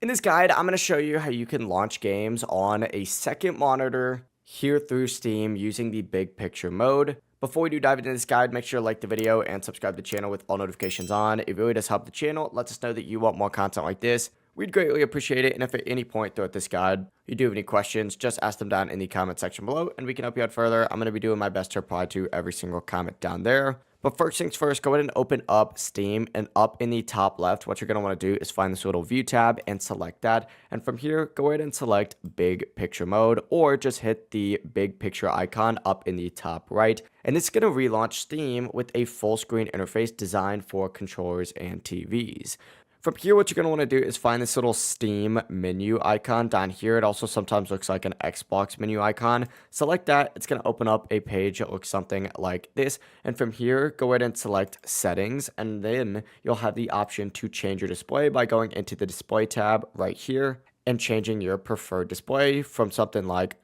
In this guide, I'm going to show you how you can launch games on a second monitor here through Steam using the big picture mode. Before we do dive into this guide, make sure to like the video and subscribe to the channel with all notifications on. It really does help the channel. It lets us know that you want more content like this. We'd greatly appreciate it. And if at any point throughout this guide you do have any questions, just ask them down in the comment section below and we can help you out further. I'm going to be doing my best to reply to every single comment down there. But first things first, go ahead and open up Steam, and up in the top left, what you're going to want to do is find this little view tab and select that. And from here, go ahead and select big picture mode, or just hit the big picture icon up in the top right. And it's going to relaunch Steam with a full screen interface designed for controllers and TVs. From here, what you're going to want to do is find this little Steam menu icon down here. It also sometimes looks like an Xbox menu icon. Select that. It's going to open up a page that looks something like this. And from here, go ahead and select settings. And then you'll have the option to change your display by going into the display tab right here and changing your preferred display from something like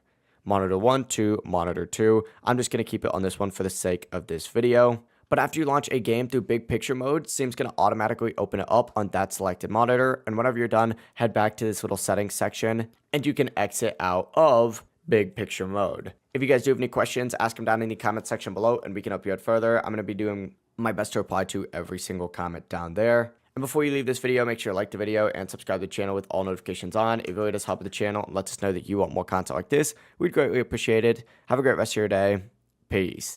monitor 1 to monitor 2. I'm just going to keep it on this one for the sake of this video. But after you launch a game through big picture mode, Steam's going to automatically open it up on that selected monitor. And whenever you're done, head back to this little settings section and you can exit out of big picture mode. If you guys do have any questions, ask them down in the comment section below and we can help you out further. I'm going to be doing my best to reply to every single comment down there. And before you leave this video, make sure to like the video and subscribe to the channel with all notifications on. It really does help the channel and lets us know that you want more content like this. We'd greatly appreciate it. Have a great rest of your day. Peace.